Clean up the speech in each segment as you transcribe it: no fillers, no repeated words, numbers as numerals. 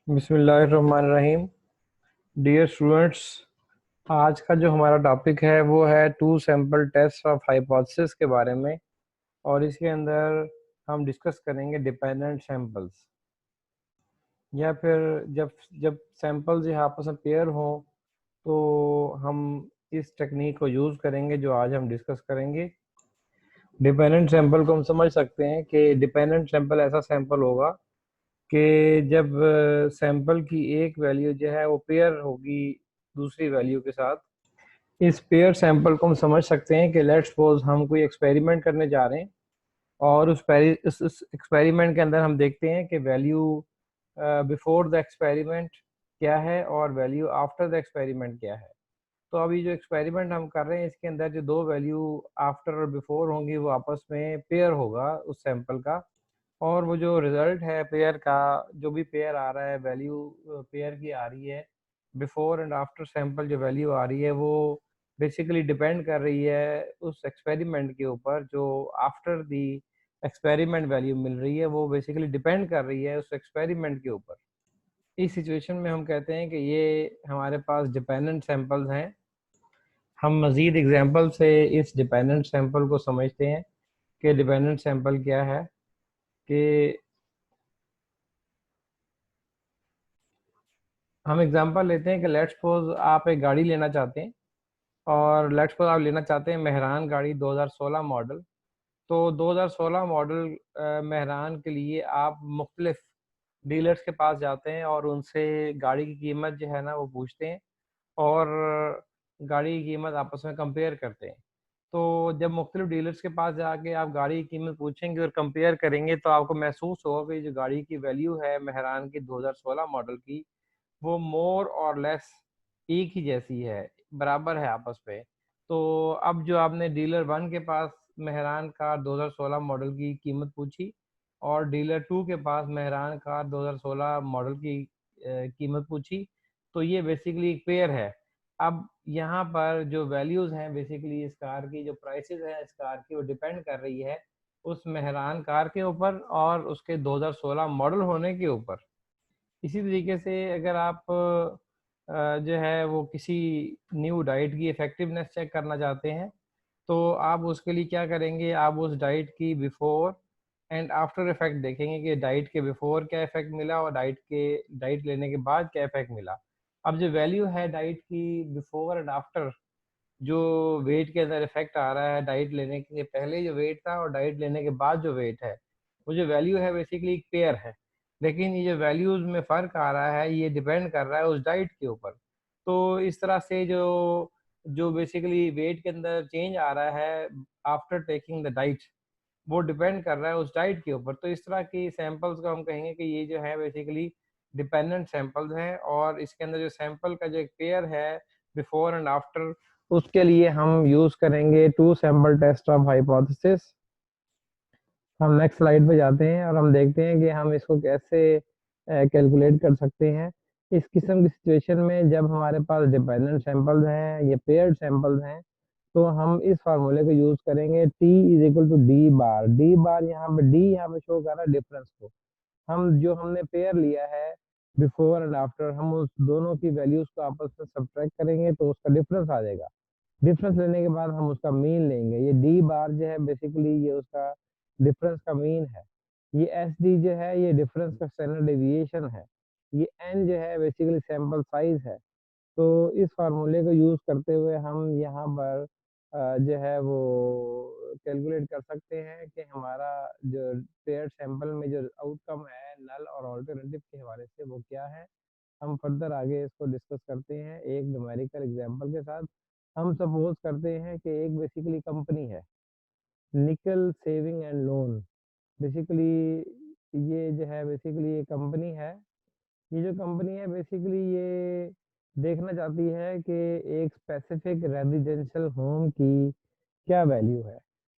बिस्मिल्लाहिर्रहमानिर्रहीम। Dear students, आज का जो हमारा टॉपिक है वो है two sample test of hypothesis के बारे में। और इसके अंदर हम डिस्कस करेंगे डिपेंडेंट सैंपल्स, या फिर जब जब सैंपल्स यहाँ आपस में पेयर हों तो हम इस टेक्निक को यूज़ करेंगे जो आज हम डिस्कस करेंगे। डिपेंडेंट सैंपल को हम समझ सकते हैं कि डिपेंडेंट सैंपल ऐसा सैंपल होगा कि जब सैंपल की एक वैल्यू जो है वो पेयर होगी दूसरी वैल्यू के साथ। इस पेयर सैंपल को हम समझ सकते हैं कि लेट्स सपोज हम कोई एक्सपेरिमेंट करने जा रहे हैं, और उस एक्सपेरिमेंट के अंदर हम देखते हैं कि वैल्यू बिफोर द एक्सपेरिमेंट क्या है और वैल्यू आफ्टर द एक्सपेरिमेंट क्या है। तो अभी जो एक्सपेरिमेंट हम कर रहे हैं इसके अंदर जो दो वैल्यू आफ्टर और बिफोर होंगी वो आपस में पेयर होगा उस सैंपल का। और वो जो रिजल्ट है पेयर का, जो भी पेयर आ रहा है वैल्यू पेयर की आ रही है, बिफोर एंड आफ्टर सैंपल जो वैल्यू आ रही है वो बेसिकली डिपेंड कर रही है उस एक्सपेरिमेंट के ऊपर। जो आफ्टर दी एक्सपेरिमेंट वैल्यू मिल रही है वो बेसिकली डिपेंड कर रही है उस एक्सपेरिमेंट के ऊपर। इस सिचुएशन में हम कहते हैं कि ये हमारे पास डिपेंडेंट सैंपल्स हैं। हम मज़ीद एग्जांपल से इस डिपेंडेंट सैंपल को समझते हैं कि डिपेंडेंट सैंपल क्या है। कि हम एग्जांपल लेते हैं कि लेट्स सपोज आप एक गाड़ी लेना चाहते हैं, और लेट्स सपोज आप लेना चाहते हैं मेहरान गाड़ी 2016 मॉडल। तो 2016 मॉडल मेहरान के लिए आप मुख्तलिफ डीलर्स के पास जाते हैं और उनसे गाड़ी की कीमत जो है ना वो पूछते हैं, और गाड़ी की कीमत आपस में कंपेयर करते हैं। तो जब मुख्तलिफ डीलर्स के पास जाके आप गाड़ी की कीमत पूछेंगे और कंपेयर करेंगे तो आपको महसूस होगा कि जो गाड़ी की वैल्यू है मेहरान की 2016 मॉडल की, वो मोर और लेस एक ही जैसी है, बराबर है आपस में। तो अब जो आपने डीलर वन के पास मेहरान कार 2016 मॉडल की कीमत पूछी, और डीलर टू के पास मेहरान कार 2016 मॉडल की कीमत पूछी, तो ये बेसिकली एक पेयर है। अब यहाँ पर जो वैल्यूज हैं बेसिकली इस कार की, जो प्राइसेस हैं इस कार की, वो डिपेंड कर रही है उस मेहरान कार के ऊपर और उसके 2016 मॉडल होने के ऊपर। इसी तरीके से अगर आप जो है वो किसी न्यू डाइट की इफेक्टिवनेस चेक करना चाहते हैं, तो आप उसके लिए क्या करेंगे, आप उस डाइट की बिफोर एंड आफ्टर इफेक्ट देखेंगे कि डाइट के बिफोर क्या इफेक्ट मिला और डाइट लेने के बाद क्या इफेक्ट मिला। अब जो वैल्यू है डाइट की बिफोर एंड आफ्टर, जो वेट के अंदर इफेक्ट आ रहा है डाइट लेने के पहले जो वेट था और डाइट लेने के बाद जो वेट है, वो जो वैल्यू है बेसिकली एक पेयर है। लेकिन ये जो वैल्यूज में फर्क आ रहा है ये डिपेंड कर रहा है उस डाइट के ऊपर। तो इस तरह से जो जो बेसिकली वेट के अंदर चेंज आ रहा है आफ्टर टेकिंग द डाइट, वो डिपेंड कर रहा है उस डाइट के ऊपर। तो इस तरह की सैंपल्स को हम कहेंगे कि ये जो है बेसिकली डिपेंडेंट सैंपल्स हैं, और इसके अंदर जो सैंपल का जो एक पेयर है बिफोर एंड आफ्टर, उसके लिए हम यूज करेंगे two sample test of hypothesis. हम नेक्स्ट स्लाइड पे जाते हैं और हम देखते हैं कि हम इसको कैसे कैलकुलेट कर सकते हैं। इस किस्म की सिचुएशन में जब हमारे पास डिपेंडेंट सैंपल्स हैं, ये पेयर्ड सैंपल्स हैं, तो हम इस फार्मूले को यूज करेंगे T is equal to D bar. D bar यहाँ पे डी यहाँ पे शो कर रहा है डिफरेंस को। हम जो हमने पेयर लिया है बिफोर एंड आफ्टर, हम उस दोनों की वैल्यूज को आपस में सब्ट्रैक्ट करेंगे तो उसका डिफरेंस आ जाएगा। डिफरेंस लेने के बाद हम उसका मीन लेंगे। ये डी बार जो है बेसिकली ये उसका डिफरेंस का मीन है। ये एस डी जो है ये डिफरेंस का स्टैंडर्ड डेविएशन है। ये एन जो है बेसिकली सैंपल साइज है। तो इस फार्मूले को यूज करते हुए हम यहाँ पर जो है वो कैलकुलेट कर सकते हैं कि हमारा जो पेयर सैंपल में जो आउटकम है नल और ऑल्टरनेटिव के हवाले से वो क्या है। हम फर्दर आगे इसको डिस्कस करते हैं एक न्यूमेरिकल एग्जांपल के साथ। हम सपोज करते हैं कि एक बेसिकली कंपनी है निकल सेविंग एंड लोन। बेसिकली ये जो है बेसिकली ये कंपनी है। ये जो कंपनी है बेसिकली ये देखना चाहती है कि एक स्पेसिफिक रेजिडेंशियल होम की क्या वैल्यू है।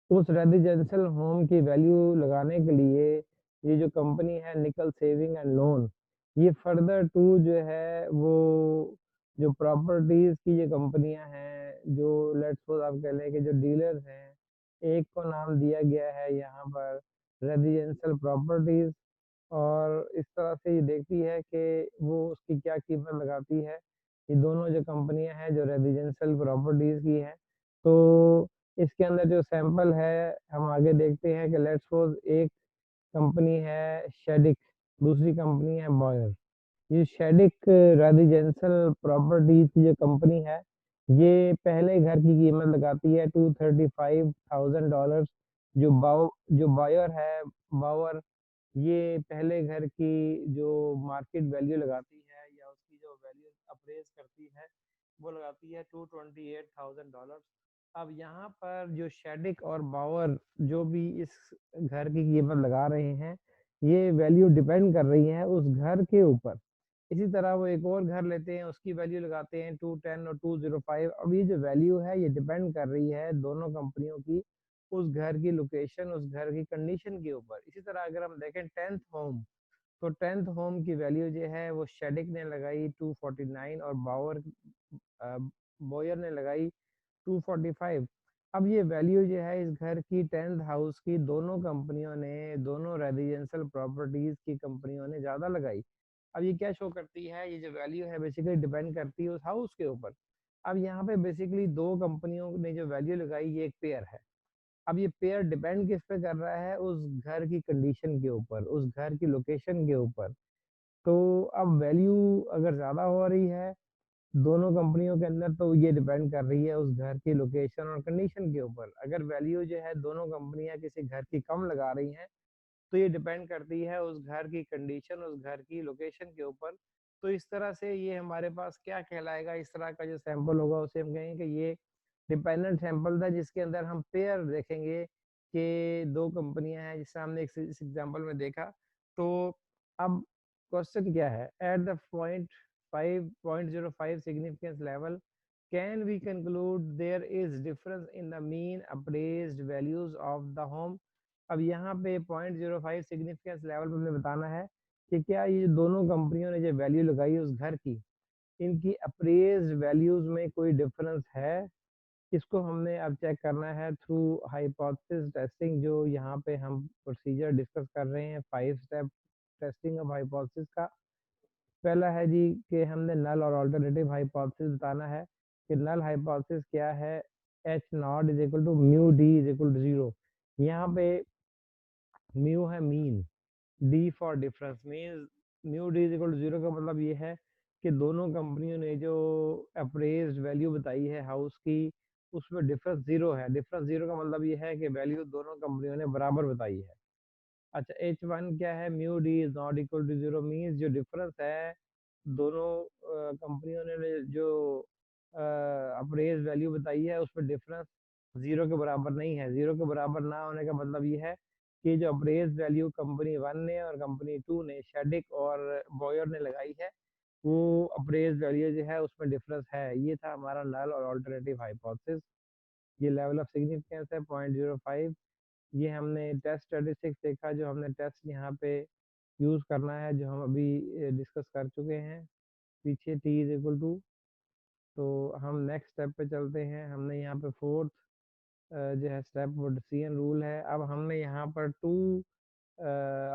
उस रेजिडेंशियल होम की वैल्यू लगाने के लिए ये जो कंपनी है निकल सेविंग एंड लोन, ये फर्दर टू जो है वो जो प्रॉपर्टीज की जो कंपनियां हैं, जो लेट्स सपोज आप कह लें कि जो डीलर्स हैं, एक को नाम दिया गया है यहाँ पर रेजिडेंशियल प्रॉपर्टीज और इस तरह से ये देखती है कि वो उसकी क्या कीमत लगाती है। ये दोनों जो कंपनियां हैं जो रेजिडेंशियल प्रॉपर्टीज की हैं, तो इसके अंदर जो सैंपल है हम आगे देखते हैं कि लेट्स सपोज एक कंपनी है शेडिक, दूसरी कंपनी है बॉयर। ये शेडिक रेजिडेंशियल प्रॉपर्टीज की जो कंपनी है, ये पहले घर की कीमत लगाती है $235,000। जो बायर है, बावर, ये पहले घर की जो मार्केट वैल्यू लगाती है या उसकी जो वैल्यू अप्रेज करती है वो लगाती है $228,000। अब यहाँ पर जो शेडिक और बावर जो भी इस घर की कीमत लगा रहे हैं, ये वैल्यू डिपेंड कर रही है उस घर के ऊपर। इसी तरह वो एक और घर लेते हैं, उसकी वैल्यू लगाते हैं 210 और 205। अब ये जो वैल्यू है ये डिपेंड कर रही है दोनों कंपनियों की उस घर की लोकेशन, उस घर की कंडीशन के ऊपर। इसी तरह अगर हम देखें 10th होम, तो 10th होम की वैल्यू जो है वो शेडिक ने लगाई 249 और बॉयर ने लगाई 245। अब ये वैल्यू जो है इस घर की 10th हाउस की दोनों कंपनियों ने, दोनों रेजिडेंशियल प्रॉपर्टीज की कंपनियों ने ज़्यादा लगाई। अब ये क्या शो करती है, ये जो वैल्यू है बेसिकली डिपेंड करती है उस हाउस के ऊपर। अब यहाँ पे बेसिकली दो कंपनियों ने जो वैल्यू लगाई ये एक पेयर है। अब ये पेयर डिपेंड किस पे कर रहा है, उस घर की कंडीशन के ऊपर, उस घर की लोकेशन के ऊपर। तो अब वैल्यू अगर ज़्यादा हो रही है दोनों कंपनियों के अंदर, तो ये डिपेंड कर रही है उस घर की लोकेशन और कंडीशन के ऊपर। अगर वैल्यू जो है दोनों कंपनियां किसी घर की कम लगा रही हैं, तो ये डिपेंड करती है उस घर की कंडीशन, उस घर की लोकेशन के ऊपर। तो इस तरह से ये हमारे पास क्या कहलाएगा, इस तरह का जो सैंपल होगा उसे हम कहेंगे कि ये डिपेंडेंट सैंपल था, जिसके अंदर हम पेयर देखेंगे कि दो कंपनियां हैं, जिससे हमने इस एग्जांपल में देखा। तो अब क्वेश्चन क्या है, at the point 5.05 significance level can we conclude there is difference in the mean appraised values of the home. अब यहाँ पे 0.05 सिग्निफिकेंस लेवल पे हमें बताना है कि क्या ये दोनों कंपनियों ने जो वैल्यू लगाई उस घर की, इनकी अप्रेज्ड वैल्यूज में कोई डिफरेंस है। इसको हमने अब चेक करना है थ्रू हाइपोथेसिस टेस्टिंग, जो यहाँ पे हम प्रोसीजर डिस्कस कर रहे हैं 5 स्टेप टेस्टिंग ऑफ हाइपोथेसिस का। पहला है जी कि हमने नल और अल्टरनेटिव हाइपोथेसिस बताना है कि नल हाइपोथेसिस क्या है। H naught is equal to mu D is equal to 0। यहाँ पे म्यू है mean, D for difference means mu D is equal to 0 का मतलब ये है कि दोनों कंपनियों ने जो अप्रेज्ड वैल्यू बताई है हाउस की, उसमें डिफरेंस 0 है। डिफरेंस 0 का मतलब ये है कि वैल्यू दोनों कंपनियों ने बराबर बताई है। अच्छा, एच वन क्या है, mu D is not equal to 0 means जो डिफरेंस है दोनों कंपनियों ने जो अप्रेज वैल्यू बताई है उसमें डिफरेंस 0 के बराबर नहीं है। 0 के बराबर ना होने का मतलब ये है कि जो अप्रेज वैल्यू कंपनी 1 ने और कंपनी 2 ने, शेडिक और बॉयर ने लगाई है, वो अप्रेज वैल्यू जो है उसमें डिफरेंस है। ये था हमारा नल और अल्टरनेटिव हाइपोथेसिस। ये लेवल ऑफ सिग्निफिकेंस है 0.05। ये हमने टेस्ट स्टैटिस्टिक्स देखा, जो हमने टेस्ट यहाँ पे यूज़ करना है, जो हम अभी डिस्कस कर चुके हैं पीछे, टी इज इक्वल टू। तो हम नेक्स्ट स्टेप पे चलते हैं। हमने यहाँ पे फोर्थ जो है स्टेप वो डिसीजन रूल है। अब हमने यहाँ पर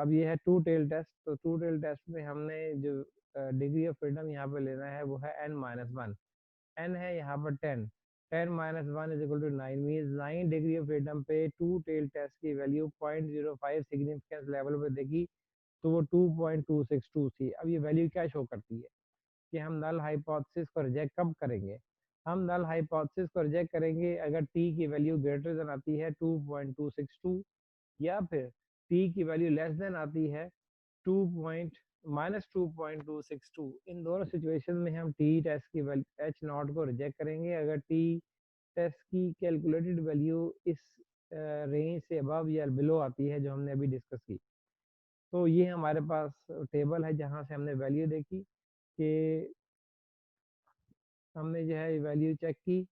अब ये है टू टेल टेस्ट। तो टू टेल टेस्ट में हमने जो डिग्री ऑफ फ्रीडम यहाँ पे लेना है वो है n-1। n है यहाँ पर 10। 10 - 1 is equal to 9 means 9 degree of freedom पे टू टेल टेस्ट की वैल्यू 0.05 सिग्निफिकेंस लेवल पे देखी, तो वो 2.262 थी। अब ये वैल्यू क्या शो करती है कि हम नल हाइपोथेसिस को रिजेक्ट कब करेंगे। हम नल हाइपोथेसिस को रिजेक्ट करेंगे अगर टी की वैल्यू ग्रेटर देन आती है 2.262, या फिर टी की वैल्यू लेस देन आती है 2 पॉइंट -2.262। इन दोनों सिचुएशन में हम टी टेस्ट की वैल्यू एच नॉट को रिजेक्ट करेंगे अगर टी टेस्ट की कैलकुलेटेड वैल्यू इस रेंज से अबव या बिलो आती है जो हमने अभी डिस्कस की। तो ये हमारे पास टेबल है जहाँ से हमने वैल्यू देखी कि हमने जो है वैल्यू चेक की।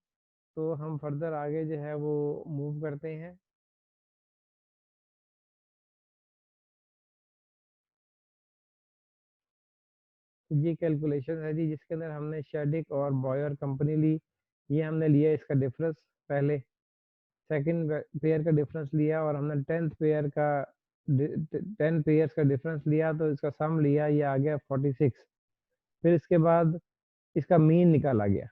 तो हम फर्दर आगे जो है वो मूव करते हैं। ये कैलकुलेशन है जी, जिसके अंदर हमने शेडिक और बॉयर कंपनी ली। ये हमने लिया इसका डिफरेंस, पहले सेकंड पेयर का डिफरेंस लिया और हमने 10th पेयर का 10 पेयर्स का डिफरेंस लिया तो इसका सम लिया, ये आ गया 46। फिर इसके बाद इसका मीन निकाला गया,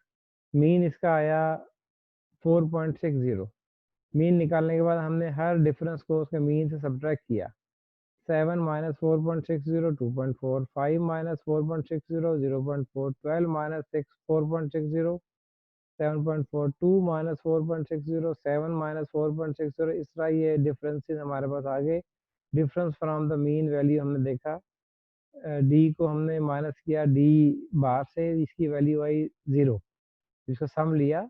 मीन इसका आया 4.60। मीन निकालने के बाद हमने हर डिफरेंस को उसके मीन से सब्ट्रैक्ट किया। 7 minus 4.60 2.4, 5 minus 4.60 0.4, 12 minus 4.60 7.4, 2 minus 4.60 7 minus 4.60। इस तरह ये डिफरेंसेस हमारे पास आ गए। Difference from the mean value हमने देखा, डी को हमने माइनस किया डी बार से, इसकी वैल्यू आई 0। इसका सम लिया,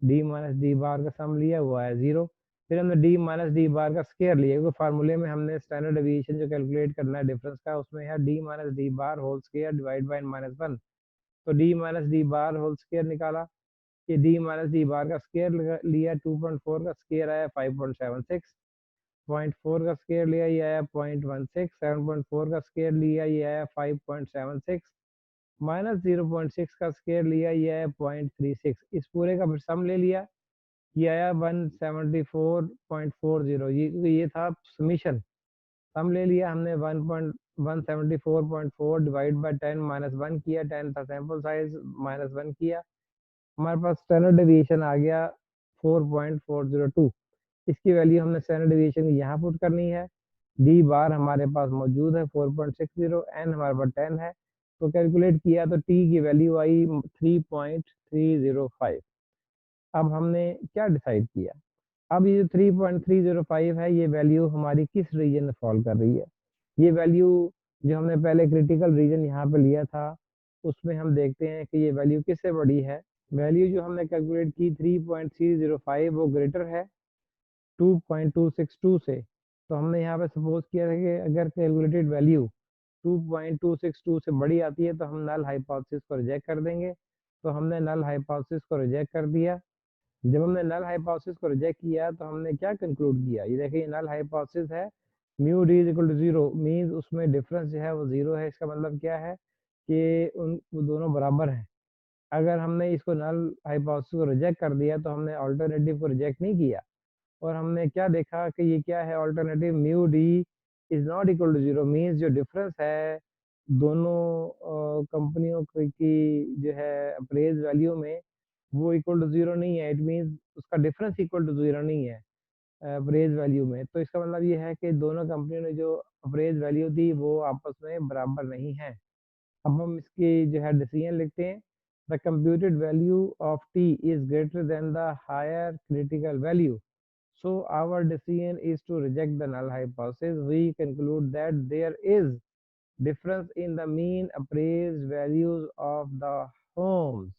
डी माइनस डी बार का सम लिया, वो आया 0। फिर हमने डी माइनस डी बार का स्केयर लिया, क्योंकि फार्मूले में हमने स्टैंडर्ड डेविएशन जो कैलकुलेट करना है डिफरेंस का, उसमें है D minus D bar whole square divide by -1। तो D minus D bar whole square निकाला, ये डी माइनस डी बार का स्केयर लिया, 2.4 का स्केयर आया 5.76, 0.4 का स्केयर लिया ये आया 0.16, 7.4 का स्केयर लिया ये आया 5.76, माइनस 0.6 का स्केयर लिया ये आया 0.36। इस पूरे का फिर सम ले लिया, ये आया 174.40। ये था समीशन। सम ले लिया हमने 174.4 डिवाइड बाय 10 -1 किया, 10 था सैंपल साइज, -1 किया, हमारे पास स्टैंडर्ड डेविएशन आ गया 4.402। इसकी वैल्यू हमने स्टैंडर्ड डेविएशन यहाँ पुट करनी है। डी बार हमारे पास मौजूद है 4.60, एन हमारे पास 10 है, तो कैलकुलेट किया तो टी की वैल्यू आई 3.305। अब हमने क्या डिसाइड किया, अब ये जो 3.305 है, ये वैल्यू हमारी किस रीजन में फॉल कर रही है। ये वैल्यू जो हमने पहले क्रिटिकल रीजन यहाँ पे लिया था, उसमें हम देखते हैं कि ये वैल्यू किससे बड़ी है। वैल्यू जो हमने कैलकुलेट की 3.305 वो ग्रेटर है 2.262 से। तो हमने यहाँ पे सपोज किया था कि अगर कैलकुलेटेड वैल्यू 2.262 से बड़ी आती है तो हम नल हाइपोथेसिस को रिजेक्ट कर देंगे। तो हमने नल हाइपोथेसिस को रिजेक्ट कर दिया। जब हमने नल हाइपोथेसिस को रिजेक्ट किया तो हमने क्या कंक्लूड किया, ये देखिए नल हाइपोथेसिस है mu D is equal to 0, means उसमें डिफरेंस जो है वो 0 है। इसका मतलब क्या है कि वो दोनों बराबर हैं। अगर हमने इसको नल हाइपोथेसिस को रिजेक्ट कर दिया तो हमने ऑल्टरनेटिव को रिजेक्ट नहीं किया, और हमने क्या देखा कि ये क्या है alternative, mu D is not equal to 0, means जो डिफरेंस है दोनों कंपनियों की जो है अप्रेज वैल्यू में वो इक्वल टू 0 नहीं है। इट मीन्स उसका डिफरेंस इक्वल टू 0 नहीं है अप्रेज वैल्यू में। तो इसका मतलब ये है कि दोनों कंपनियों ने जो अप्रेज वैल्यू दी वो आपस में बराबर नहीं है। अब हम इसकी जो है डिसीजन लिखते हैं, the computed value of T is greater than the higher critical value, so our decision is to reject the null hypothesis. We conclude that there is difference in the mean appraised values of the homes.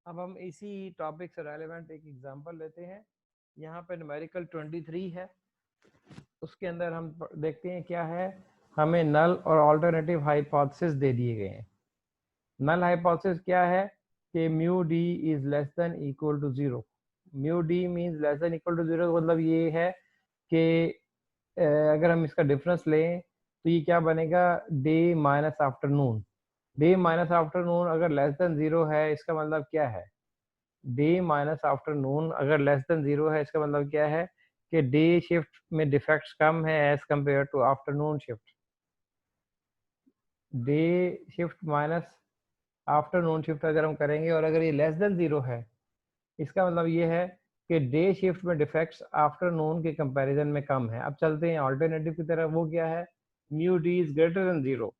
अब हम इसी topic से relevant एक example लेते हैं। यहाँ पे numerical 23 है, उसके अंदर हम देखते हैं क्या है, हमें नल और ऑल्टरनेटिव हाइपोथेसिस दे दिए गए हैं। नल हाइपोथेसिस क्या है कि mu D is less than equal to 0। Mu D means less than equal to 0, मतलब ये है कि अगर हम इसका डिफरेंस लें तो ये क्या बनेगा, day minus afternoon. Day minus afternoon अगर लेस देन 0 है, इसका मतलब क्या है, डे माइनस आफ्टरनून अगर लेस देन 0 है, इसका मतलब क्या है कि डे शिफ्ट में डिफेक्ट्स कम है as compare to afternoon shift. Day shift minus afternoon shift अगर हम करेंगे और अगर ये लेस देन 0 है, इसका मतलब ये है कि डे शिफ्ट में डिफेक्ट्स आफ्टरनून के कंपैरिजन में कम है। अब चलते हैं अल्टरनेटिव की तरफ, वो क्या है, mu D is greater than 0।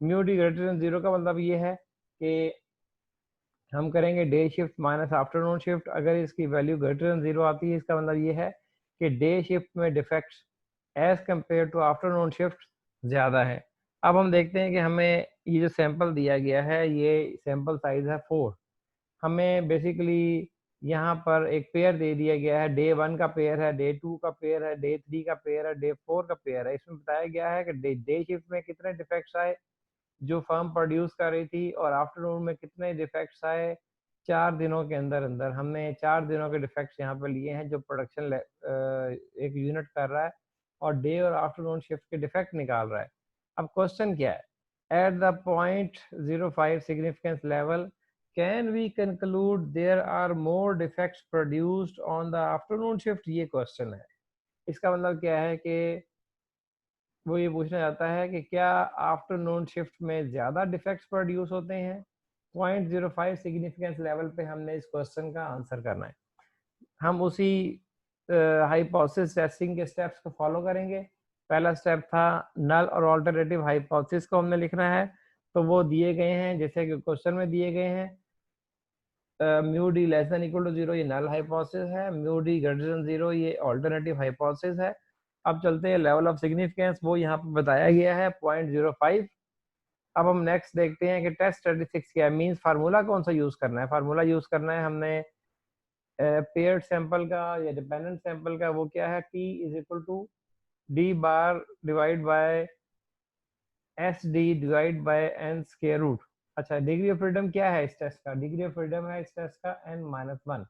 Mu D greater than 0 का मतलब ये है कि हम करेंगे day shift minus afternoon shift, अगर इसकी वैल्यू ग्रेटर देन 0 आती है, इसका मतलब ये है कि डे शिफ्ट में defects as compare to afternoon shift ज़्यादा है। अब हम देखते हैं कि हमें ये जो सैंपल दिया गया है, ये सैंपल साइज है 4। हमें बेसिकली यहाँ पर एक पेयर दे दिया गया है, डे 1 का पेयर है, डे 2 का पेयर है, डे 3 का पेयर है, डे 4 का पेयर है। इसमें बताया गया है कि डे शिफ्ट में कितने डिफेक्ट्स आए जो फर्म प्रोड्यूस कर रही थी, और आफ्टरनून में कितने डिफेक्ट्स आए 4 दिनों के अंदर अंदर। हमने 4 दिनों के डिफेक्ट्स यहाँ पर लिए हैं जो प्रोडक्शन एक यूनिट कर रहा है, और डे और आफ्टरनून शिफ्ट के डिफेक्ट निकाल रहा है। अब क्वेश्चन क्या है, at the point 05 significance level can we conclude there are more defects produced on the afternoon shift, ये क्वेश्चन है। इसका मतलब क्या है कि वो ये पूछना चाहता है कि क्या आफ्टरनून शिफ्ट में ज़्यादा डिफेक्ट्स प्रोड्यूस होते हैं। 0.05 सिग्निफिकेंस लेवल पे हमने इस क्वेश्चन का आंसर करना है। हम उसी हाइपोथेसिस टेस्टिंग के स्टेप्स को फॉलो करेंगे। पहला स्टेप था नल और ऑल्टरनेटिव हाइपोथेसिस को हमने लिखना है, तो वो दिए गए हैं जैसे कि क्वेश्चन में दिए गए हैं। Mu D less than equal to 0 ये नल हाइपोथेसिस है, म्यू डी ग्रेटर देन 0 ये ऑल्टरनेटिव हाइपोथेसिस है। अब चलते हैं लेवल ऑफ सिग्निफिकेंस, वो यहाँ पे बताया गया है 0.05। अब हम नेक्स्ट देखते हैं कि टेस्ट स्टैटिस्टिक्स क्या है, मींस फार्मूला कौन सा यूज करना है। फार्मूला यूज करना है हमने पेयर्ड सैंपल का या डिपेंडेंट सैंपल का। वो क्या है, T is equal to D bar divide by S D divide by N square root. अच्छा, डिग्री ऑफ फ्रीडम क्या है इस टेस्ट का, डिग्री ऑफ फ्रीडम है इस टेस्ट का n-1।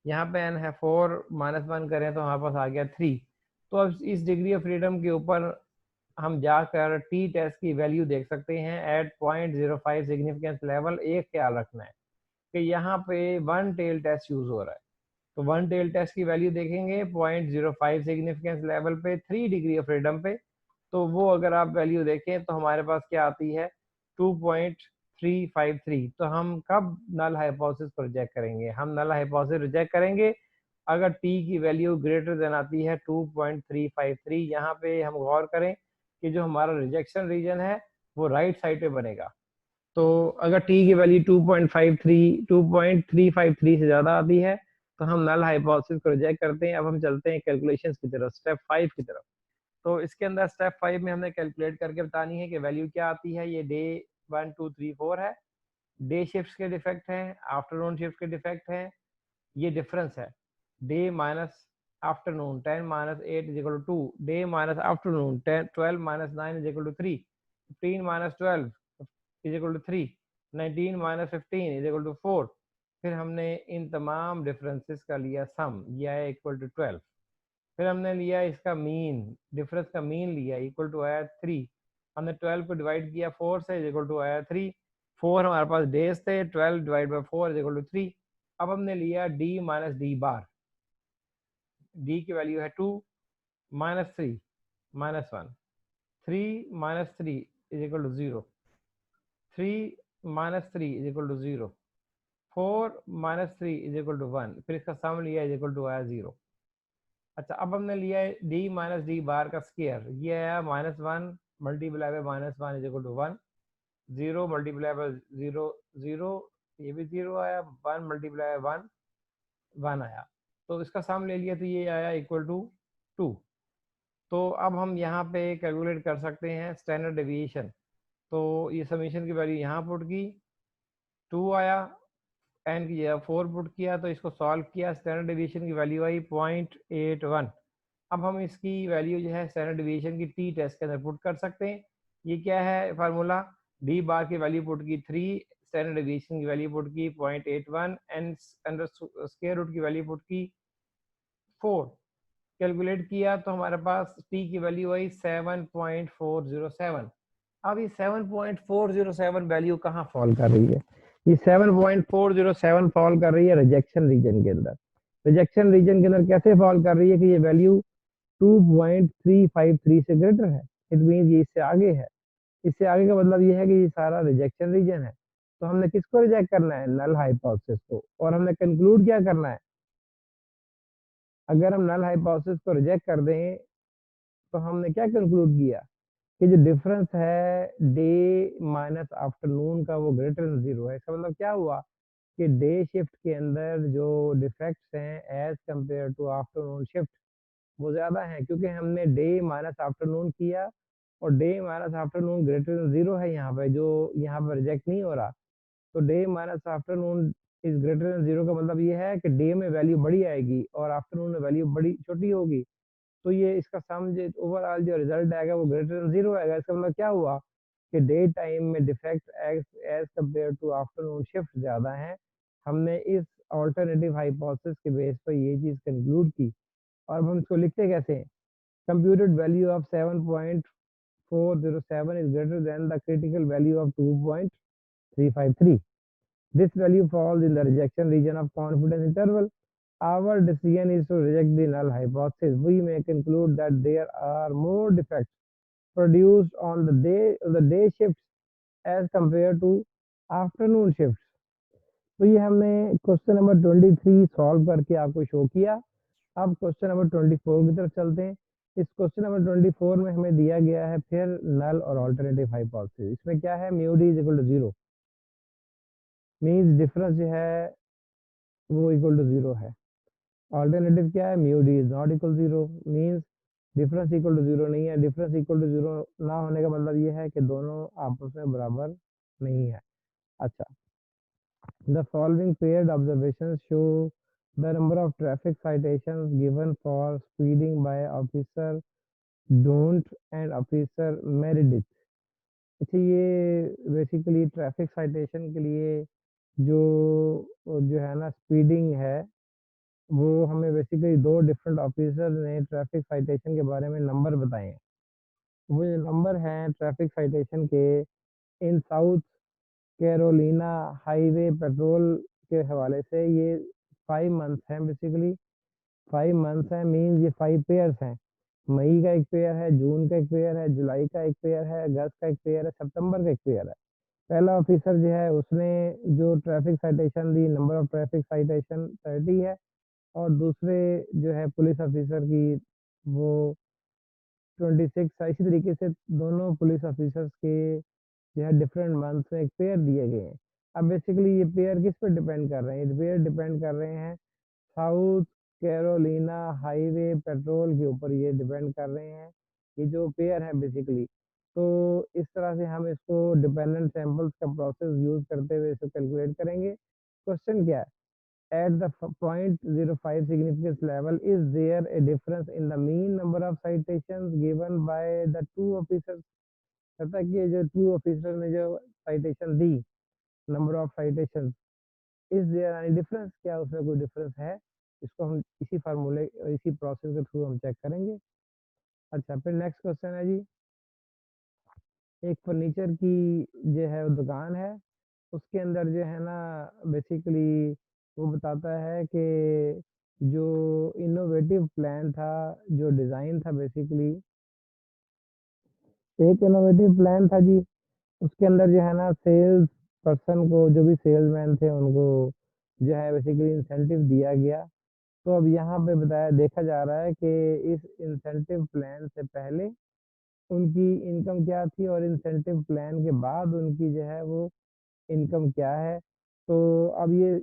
यहाँ पे n है 4, -1 करें तो हमारे पास आ गया 3। तो अब इस डिग्री ऑफ फ्रीडम के ऊपर हम जाकर टी टेस्ट की वैल्यू देख सकते हैं एट 0.05 सिग्निफिकेंस लेवल। एक ख्याल रखना है कि यहाँ पे वन टेल टेस्ट यूज हो रहा है, तो वन टेल टेस्ट की वैल्यू देखेंगे 0.05 सिग्निफिकेंस लेवल पे 3 डिग्री ऑफ फ्रीडम पे। तो वो अगर आप वैल्यू देखें तो हमारे पास क्या आती है 2.353। तो हम कब नल हाइपोथेसिस को रिजेक्ट करेंगे, हम नल हाइपोथेसिस रिजेक्ट करेंगे अगर टी की वैल्यू ग्रेटर देन आती है 2.353। यहाँ पे हम गौर करें कि जो हमारा रिजेक्शन रीजन है वो राइट साइड पे बनेगा। तो अगर टी की वैल्यू 2.53 से ज़्यादा आती है तो हम नल हाइपोथेसिस को रिजेक्ट करते हैं। अब हम चलते हैं कैलकुलेशंस की तरफ, स्टेप 5 की तरफ। तो इसके अंदर स्टेप 5 में हमने कैलकुलेट करके बतानी है कि वैल्यू क्या आती है। ये डे 1 2 3 4 है, डे शिफ्ट के डिफेक्ट हैं, आफ्टरनून शिफ्ट के डिफेक्ट हैं, ये डिफरेंस है। Day minus afternoon 10 minus 8 is equal to 2, day minus afternoon 12 minus 9 is equal to 3, 15 minus 12 is equal to 3, 19 minus 15 is equal to 4। फिर हमने इन तमाम डिफरेंसेस का लिया सम, ये आया इक्वल टू 12। फिर हमने लिया इसका मीन, डिफरेंस का मीन लिया, इक्वल टू आया 3। हमने 12 को डिवाइड किया 4 से, इक्वल टू आया 3। 4 हमारे पास डेज थे, 12 डिवाइड बाई 4 इक्वल टू 3। अब हमने लिया D minus D bar, D की वैल्यू है 2 minus 3 minus 1, 3 minus 3 is equal to 0, 3 minus 3 is equal to 0, 4 minus 3 is equal to 1। फिर इसका सम लिया इज इक्वल टू आया 0। अच्छा, अब हमने लिया है डी माइनस डी बार का स्क्वायर, ये आया -1 multiply by -1 is equal to 1, 0 multiply by 0 0, ये भी 0 आया, 1 मल्टीप्लाई बाय 1 1 आया। तो इसका सम ले लिया तो ये आया इक्वल टू 2। तो अब हम यहाँ पे कैलकुलेट कर सकते हैं स्टैंडर्ड डेविएशन। तो ये समीशन की वैल्यू यहाँ पुट की, 2 आया, एन की जगह 4 पुट किया, तो इसको सॉल्व किया, स्टैंडर्ड डेविएशन की वैल्यू आई 0.81। अब हम इसकी वैल्यू जो है स्टैंडर्ड डेविएशन की टी टेस्ट के अंदर पुट कर सकते हैं। ये क्या है फार्मूला, डी बार की वैल्यू पुट की 3, स्टैंडर्ड डेविएशन की वैल्यू पुट की 0.81, एन अंडर स्क्वायर रूट की वैल्यू पुट की 4, कैलकुलेट किया तो हमारे पास टी की वैल्यू आई 7.407। अब ये 7.407 वैल्यू कहाँ फॉल कर रही है, ये 7.407 फॉल कर रही है रिजेक्शन रीजन के अंदर। रिजेक्शन रीजन के अंदर कैसे फॉल कर रही है कि ये वैल्यू 2.353 से ग्रेटर है, इट मीन ये इससे आगे है। इससे आगे का मतलब ये है कि ये सारा रिजेक्शन रीजन है। तो हमने किसको रिजेक्ट करना है, नल हाइपोथेसिस को। और हमने कंक्लूड क्या करना है, अगर हम नल हाइपोथेसिस को रिजेक्ट कर दें तो हमने क्या कंक्लूड किया कि जो डिफरेंस है डे माइनस आफ्टरनून का वो ग्रेटर देन 0 है। इसका मतलब क्या हुआ कि डे शिफ्ट के अंदर जो डिफेक्ट्स हैं as compare to afternoon shift वो ज़्यादा हैं, क्योंकि हमने डे माइनस आफ्टरनून किया और day minus afternoon greater than 0 है यहाँ पे, जो यहाँ पे रिजेक्ट नहीं हो रहा। तो day minus afternoon is greater than 0 का मतलब ये है कि डे में वैल्यू बड़ी आएगी और आफ्टरनून में वैल्यू बड़ी छोटी होगी। तो ये इसका सम जो ओवरऑल जो रिजल्ट आएगा वो ग्रेटर देन 0 आएगा। इसका मतलब क्या हुआ कि डे टाइम में defect as compare to afternoon shift ज़्यादा है। हमने इस ऑल्टरनेटिव हाइपोथेसिस के बेस पर ये चीज़ कंक्लूड की। और अब हम इसको लिखते कैसे हैं, computed value of 7.407 is greater than the critical value of 2.353। This value falls in the rejection region of confidence interval. Our decision is to reject the null hypothesis. We may conclude that there are more defects produced on the day shifts as compared to afternoon shifts। तो ये हमने question number 23 solve करके आपको show किया। अब question number 24 की तरफ चलते हैं। इस क्वेश्चन नंबर 24 में हमें दिया गया है फिर नल और ऑल्टरनेटिव हाइपोथेसिस। इसमें क्या है, mu D is equal to 0, means difference जो है वो इक्वल टू 0 है। ऑल्टरनेटिव क्या है, mu D is not equal 0, means difference equal to 0 नहीं है। डिफरेंस इक्वल टू 0 ना होने का मतलब ये है कि दोनों आपस में बराबर नहीं है। अच्छा, the following paired observations show the number of traffic citations given for speeding by officer don't and officer Meredith। अच्छा, ये बेसिकली ट्रैफिक साइटेशन के लिए जो जो है ना स्पीडिंग है, वो हमें बेसिकली दो डिफरेंट ऑफिसर ने ट्रैफिक साइटेशन के बारे में नंबर बताए हैं। वो जो नंबर हैं ट्रैफिक साइटेशन के इन साउथ कैरोलिना हाईवे पेट्रोल के हवाले से, ये 5 मंथ्स हैं बेसिकली। 5 मंथ्स हैं, मीन्स ये 5 पेयर्स हैं। मई का एक पेयर है, जून का एक पेयर है, जुलाई का एक पेयर है, अगस्त का एक पेयर है, सितंबर का एक पेयर है। पहला ऑफिसर जो है उसने जो ट्रैफिक साइटेशन दी, नंबर ऑफ ट्रैफिक साइटेशन 30 है, और दूसरे जो है पुलिस ऑफिसर की वो 26 है। इसी तरीके से दोनों पुलिस ऑफिसर्स के जो है डिफरेंट मंथ्स में एक पेयर दिए गए हैं। अब बेसिकली ये पेयर किस पे डिपेंड कर रहे हैं, ये पेयर डिपेंड कर रहे हैं साउथ कैरोलिना हाईवे पेट्रोल के ऊपर ये डिपेंड कर रहे हैं, ये जो पेयर है बेसिकली। तो इस तरह से हम इसको डिपेंडेंट सैंपल्स का प्रोसेस यूज करते हुए इसको कैलकुलेट करेंगे। क्वेश्चन क्या है, at the point 05 significance level is there a difference in the mean number of citations given by the two officers। कहता है कि जो टू ऑफिसर ने जो साइटेशन दी, number of citation, is there any difference, क्या उसमें कोई डिफरेंस है। इसको हम इसी फार्मूले इसी प्रोसेस के थ्रू हम चेक करेंगे। अच्छा, फिर नेक्स्ट क्वेश्चन है जी, एक फर्नीचर की जो है वो दुकान है, उसके अंदर जो है ना बेसिकली वो बताता है कि जो इनोवेटिव प्लान था, जो डिज़ाइन था बेसिकली, एक इनोवेटिव प्लान था जी। उसके अंदर जो है ना सेल्स पर्सन को, जो भी सेल्समैन थे उनको जो है बेसिकली इंसेंटिव दिया गया। तो अब यहाँ पे बताया देखा जा रहा है कि इस इंसेंटिव प्लान से पहले उनकी इनकम क्या थी और इंसेंटिव प्लान के बाद उनकी जो है वो इनकम क्या है। तो अब ये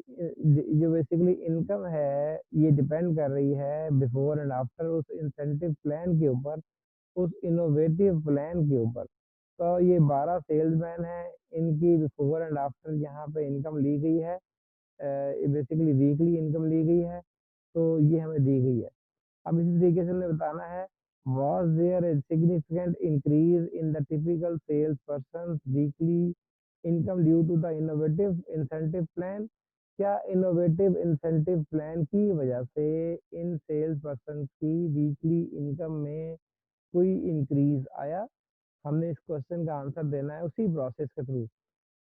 जो बेसिकली इनकम है ये डिपेंड कर रही है बिफोर एंड आफ्टर उस इंसेंटिव प्लान के ऊपर, उस इनोवेटिव प्लान के ऊपर। तो ये 12 सेल्समैन हैं, इनकी बिफोर एंड आफ्टर यहाँ पे इनकम ली गई है, बेसिकली वीकली इनकम ली गई है, तो ये हमें दी गई है। अब इसी तरीके से हमें बताना है, was there a significant increase in the typical salesperson's weekly income due to the innovative incentive plan। क्या इनोवेटिव इंसेंटिव प्लान की वजह से इन सेल्स पर्सन की वीकली इनकम में कोई इंक्रीज आया। हमने इस क्वेश्चन का आंसर देना है उसी प्रोसेस के थ्रू।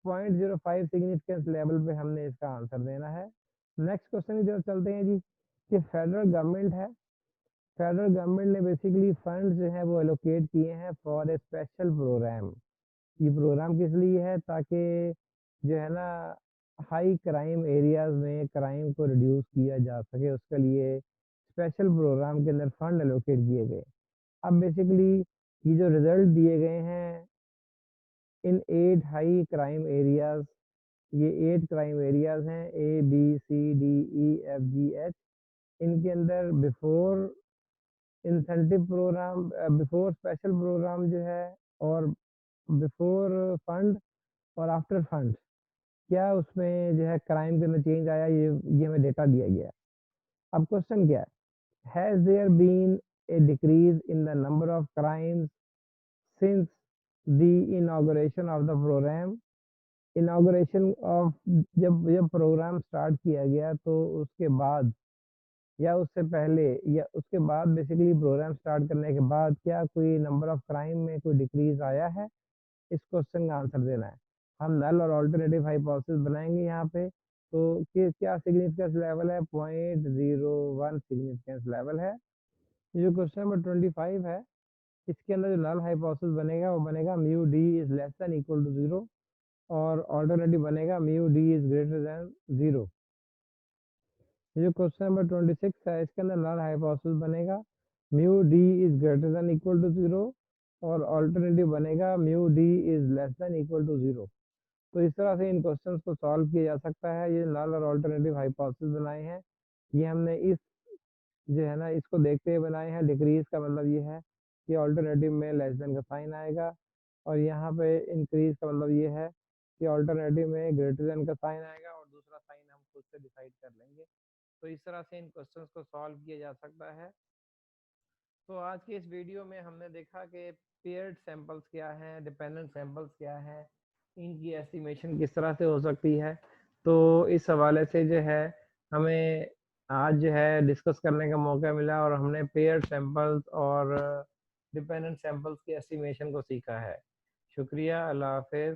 0.05 सिग्निफिकेंस लेवल पे हमने इसका आंसर देना है। नेक्स्ट क्वेश्चन की तरफ चलते हैं जी, कि फेडरल गवर्नमेंट है, फेडरल गवर्नमेंट ने बेसिकली फंड जो है वो एलोकेट किए हैं फॉर ए स्पेशल प्रोग्राम। ये प्रोग्राम किस लिए है, ताकि जो है ना हाई क्राइम एरियाज में क्राइम को रिड्यूस किया जा सके, उसके लिए स्पेशल प्रोग्राम के अंदर फंड एलोकेट किए गए। अब बेसिकली ये जो रिजल्ट दिए गए हैं इन 8 हाई क्राइम एरियाज, ये 8 क्राइम एरियाज हैं ABCDEFGH। इनके अंदर before incentive program, before special program जो है, और बिफोर फंड और आफ्टर फंड, क्या उसमें जो है क्राइम के अंदर चेंज आया, ये हमें डेटा दिया गया है। अब क्वेश्चन क्या है, has there been a decrease in the number of crimes since the inauguration of the program. Inauguration of, जब जब प्रोग्राम स्टार्ट किया गया तो उसके बाद या उससे पहले या उसके बाद बेसिकली प्रोग्राम स्टार्ट करने के बाद क्या कोई नंबर ऑफ क्राइम में कोई डिक्रीज आया है। इस क्वेश्चन का आंसर देना है। हम नल और ऑल्टरनेटिव हाइपोथेसिस बनाएंगे यहाँ पे। तो क्या सिग्निफिकेंस लेवल है, 0.01 सिग्निफिकेंस लेवल है। ये जो क्वेश्चन नंबर 25 है, इसके अंदर जो नल हाइपोथेसिस बनेगा वो बनेगा mu D is less than equal to 0 और ऑल्टरनेटिव बनेगा mu D is greater than 0। ये जो क्वेश्चन नंबर 26 है इसके अंदर नल हाइपोथेसिस बनेगा mu D is greater than equal to 0 और ऑल्टरनेटिव बनेगा mu D is less than equal to 0। तो इस तरह से इन क्वेश्चंस को सॉल्व किया जा सकता है। ये नल और ऑल्टरनेटिव हाइपोथेसिस बनाए हैं, ये हमने इस जो है ना इसको देखते हुए बनाए हैं। डिक्रीज का मतलब ये है कि ऑल्टरनेटिव में लेस देन का साइन आएगा और यहाँ पे इंक्रीज का मतलब ये है कि ऑल्टरनेटिव में ग्रेटर देन का साइन आएगा और दूसरा साइन हम खुद से डिसाइड कर लेंगे। तो इस तरह से इन क्वेश्चंस को सॉल्व किया जा सकता है। तो आज की इस वीडियो में हमने देखा कि पेयर्ड सैंपल्स क्या हैं, डिपेंडेंट सैंपल्स क्या हैं, इनकी एस्टिमेशन किस तरह से हो सकती है। तो इस हवाले से जो है हमें आज जो है डिस्कस करने का मौका मिला और हमने पेयर्ड सैंपल्स और डिपेंडेंट सैंपल्स की एस्टिमेशन को सीखा है। शुक्रिया, अल्लाह हाफिज़।